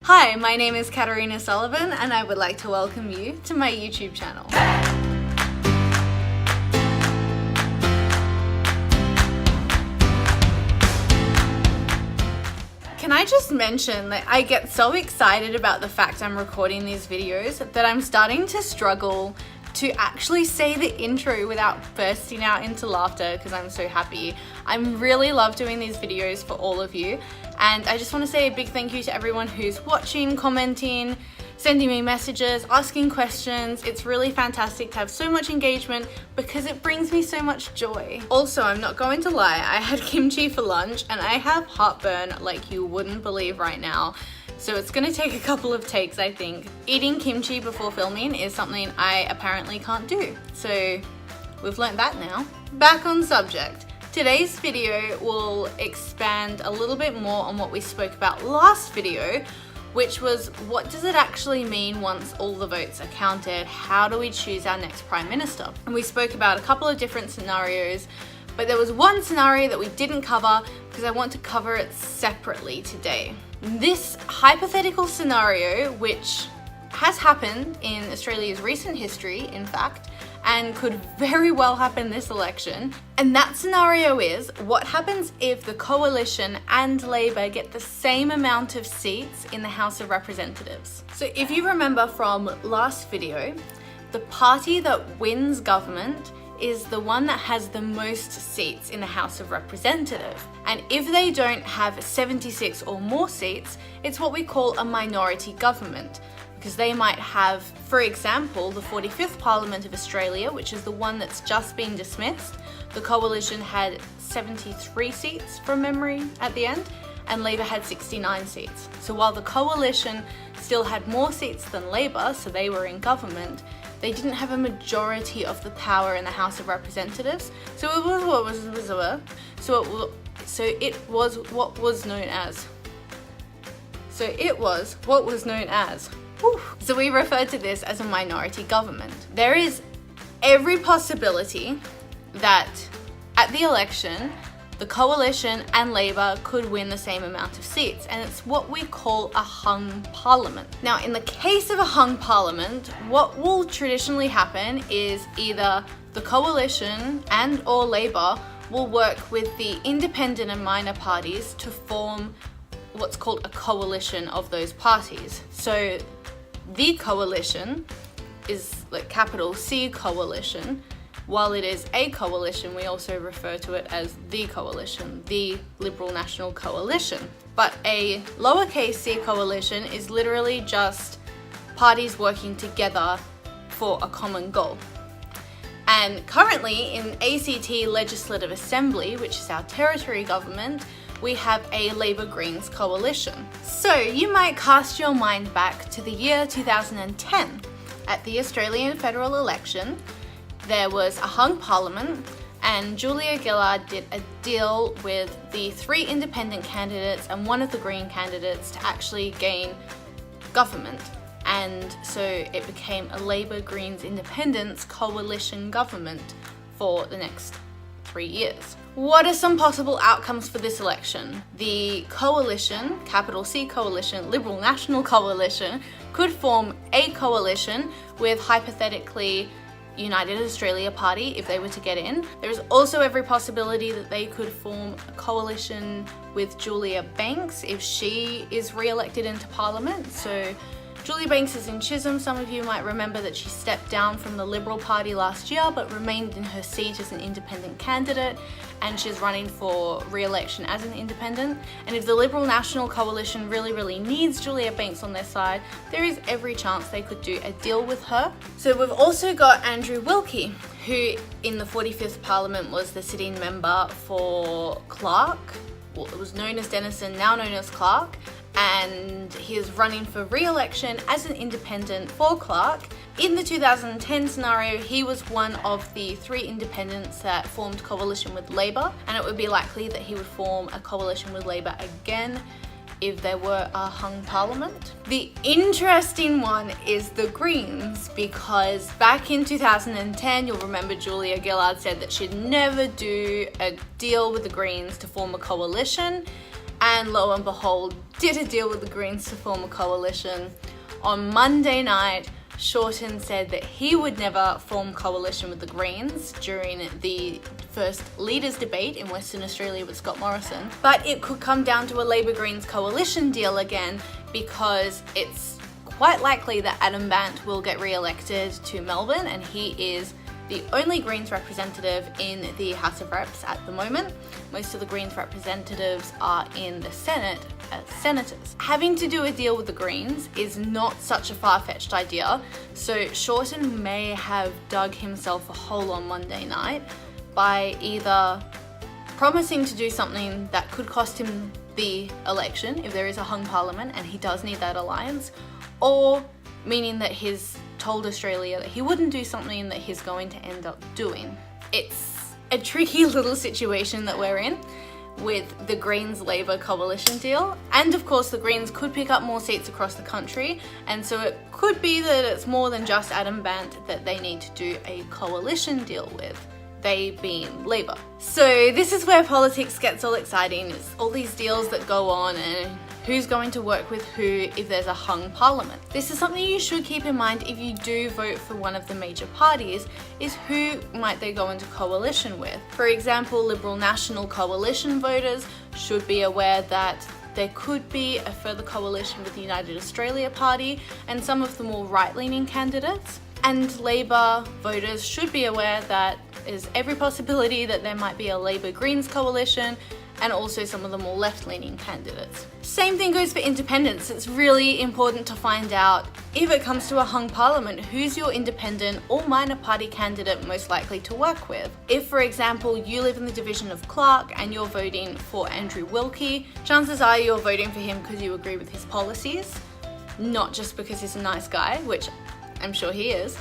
Hi, my name is Katarina Sullivan and I would like to welcome you to my YouTube channel. Can I just mention that I get so excited about the fact I'm recording these videos that I'm starting to struggle to actually say the intro without bursting out into laughter because I'm so happy. I really love doing these videos for all of you, and I just want to say a big thank you to everyone who's watching, commenting, sending me messages, asking questions. It's really fantastic to have so much engagement because it brings me so much joy. Also, I'm not going to lie, I had kimchi for lunch and I have heartburn like you wouldn't believe right now. So it's gonna take a couple of takes, I think. Eating kimchi before filming is something I apparently can't do. So we've learnt that now. Back on subject. Today's video will expand a little bit more on what we spoke about last video, which was what does it actually mean once all the votes are counted? How do we choose our next Prime Minister? And we spoke about a couple of different scenarios, but there was one scenario that we didn't cover because I want to cover it separately today. This hypothetical scenario, which has happened in Australia's recent history, in fact, and could very well happen this election. And that scenario is, what happens if the Coalition and Labor get the same amount of seats in the House of Representatives? So if you remember from last video, the party that wins government is the one that has the most seats in the House of Representatives. And if they don't have 76 or more seats, it's what we call a minority government, because they might have, for example, the 45th Parliament of Australia, which is the one that's just been dismissed. The Coalition had 73 seats from memory at the end, and Labor had 69 seats. So while the Coalition still had more seats than Labor, so they were in government, they didn't have a majority of the power in the House of Representatives. So it was what was known as. So we refer to this as a minority government. There is every possibility that at the election, the Coalition and Labor could win the same amount of seats, and it's what we call a hung parliament. Now, in the case of a hung parliament, what will traditionally happen is either the Coalition and or Labor will work with the independent and minor parties to form what's called a coalition of those parties. So the Coalition is like capital C coalition. While it is a coalition, we also refer to it as the Coalition, the Liberal National Coalition. But a lowercase c coalition is literally just parties working together for a common goal. And currently in ACT Legislative Assembly, which is our territory government, we have a Labor Greens coalition. So you might cast your mind back to the year 2010. At the Australian federal election, there was a hung parliament, and Julia Gillard did a deal with the 3 independent candidates and one of the Green candidates to actually gain government. And so it became a Labor Greens Independence coalition government for the next 3 years. What are some possible outcomes for this election? The coalition, capital C coalition, Liberal National Coalition, could form a coalition with hypothetically United Australia Party if they were to get in. There is also every possibility that they could form a coalition with Julia Banks if she is re-elected into Parliament. So Julia Banks is in Chisholm. Some of you might remember that she stepped down from the Liberal Party last year but remained in her seat as an independent candidate, and she's running for re-election as an independent. And if the Liberal National Coalition really needs Julia Banks on their side, there is every chance they could do a deal with her. So we've also got Andrew Wilkie, who in the 45th Parliament was the sitting member for Clark. Well, it was known as Denison, now known as Clark, and he is running for re-election as an independent for Clark. In the 2010 scenario, he was one of the 3 independents that formed coalition with Labor, and it would be likely that he would form a coalition with Labor again if there were a hung parliament. The interesting one is the Greens, because back in 2010, you'll remember Julia Gillard said that she'd never do a deal with the Greens to form a coalition. and lo and behold, did a deal with the Greens to form a coalition. On Monday night, Shorten said that he would never form coalition with the Greens during the first leaders debate in Western Australia with Scott Morrison, but it could come down to a Labor-Greens coalition deal again, because it's quite likely that Adam Bandt will get re-elected to Melbourne, and he is the only Greens representative in the House of Reps at the moment. Most of the Greens representatives are in the Senate as senators. Having to do a deal with the Greens is not such a far-fetched idea, so Shorten may have dug himself a hole on Monday night by either promising to do something that could cost him the election if there is a hung parliament and he does need that alliance, or meaning that he's told Australia that he wouldn't do something that he's going to end up doing. It's a tricky little situation that we're in with the Greens-Labor coalition deal, and of course the Greens could pick up more seats across the country, and so it could be that it's more than just Adam Bandt that they need to do a coalition deal with, they being Labor. So this is where politics gets all exciting. It's all these deals that go on and who's going to work with who if there's a hung parliament. This is something you should keep in mind if you do vote for one of the major parties, is who might they go into coalition with. For example, Liberal National Coalition voters should be aware that there could be a further coalition with the United Australia Party and some of the more right-leaning candidates. And Labor voters should be aware that there's every possibility that there might be a Labor-Greens coalition, and also some of the more left-leaning candidates. Same thing goes for independents. It's really important to find out, if it comes to a hung parliament, who's your independent or minor party candidate most likely to work with. If, for example, you live in the division of Clark and you're voting for Andrew Wilkie, chances are you're voting for him because you agree with his policies, not just because he's a nice guy, which I'm sure he is,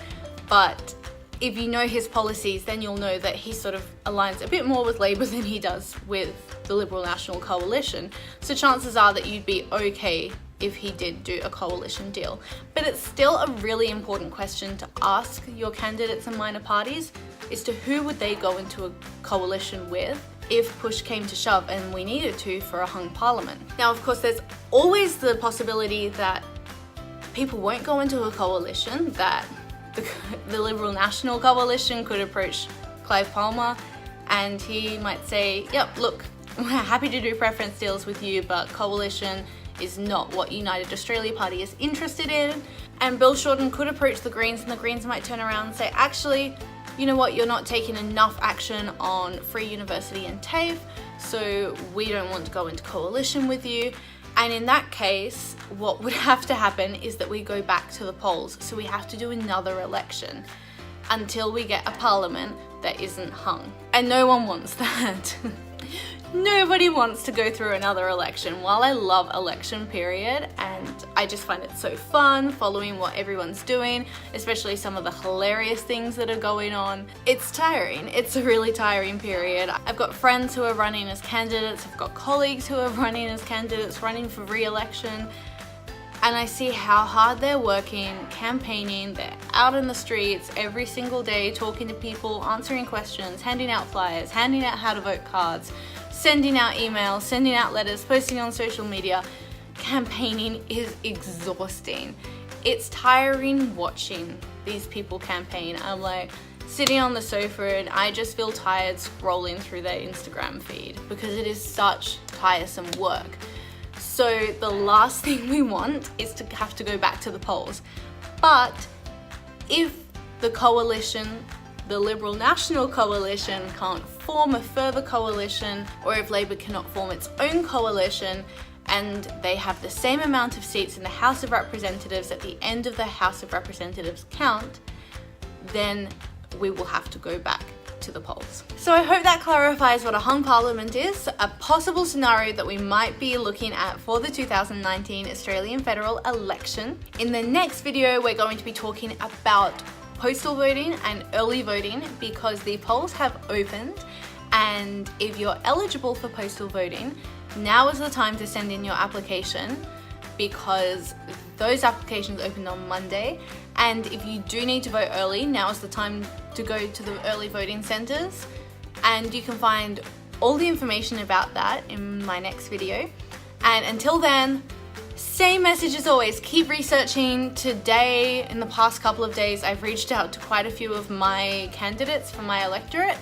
but if you know his policies, then you'll know that he sort of aligns a bit more with Labor than he does with the Liberal National Coalition. So chances are that you'd be okay if he did do a coalition deal. But it's still a really important question to ask your candidates and minor parties, as to who would they go into a coalition with if push came to shove and we needed to for a hung parliament. Now, of course, there's always the possibility that people won't go into a coalition, that the Liberal National Coalition could approach Clive Palmer and he might say, yep, look, we're happy to do preference deals with you, but coalition is not what United Australia Party is interested in. And Bill Shorten could approach the Greens, and the Greens might turn around and say, actually, you know what, you're not taking enough action on Free University and TAFE, so we don't want to go into coalition with you. And in that case, what would have to happen is that we go back to the polls. So we have to do another election until we get a parliament that isn't hung. And no one wants that. Nobody wants to go through another election. While I love election period and I just find it so fun following what everyone's doing, especially some of the hilarious things that are going on, it's tiring. It's a really tiring period. I've got friends who are running as candidates, I've got colleagues who are running as candidates, running for re-election, and I see how hard they're working, campaigning. They're out in the streets every single day, talking to people, answering questions, handing out flyers, handing out how to vote cards, sending out emails, sending out letters, posting on social media. Campaigning is exhausting. It's tiring watching these people campaign. I'm like sitting on the sofa and I just feel tired scrolling through their Instagram feed because it is such tiresome work. So the last thing we want is to have to go back to the polls. But if the coalition, the Liberal National Coalition, can't form a further coalition, or if Labor cannot form its own coalition and they have the same amount of seats in the House of Representatives at the end of the House of Representatives count, then we will have to go back to the polls. So I hope that clarifies what a hung parliament is, a possible scenario that we might be looking at for the 2019 Australian federal election. In the next video, we're going to be talking about postal voting and early voting because the polls have opened, and if you're eligible for postal voting, now is the time to send in your application because those applications opened on Monday. And if you do need to vote early, now is the time to go to the early voting centres, and you can find all the information about that in my next video. And until then, same message as always, keep researching. Today, in the past couple of days, I've reached out to quite a few of my candidates for my electorate,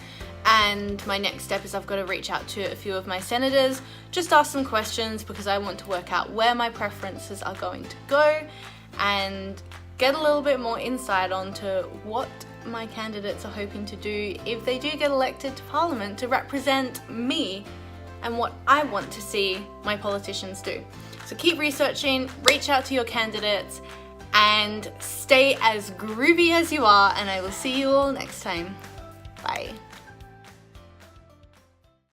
and my next step is I've got to reach out to a few of my senators, just ask some questions because I want to work out where my preferences are going to go and get a little bit more insight onto what my candidates are hoping to do if they do get elected to Parliament to represent me and what I want to see my politicians do. So keep researching, reach out to your candidates, and stay as groovy as you are, and I will see you all next time. Bye.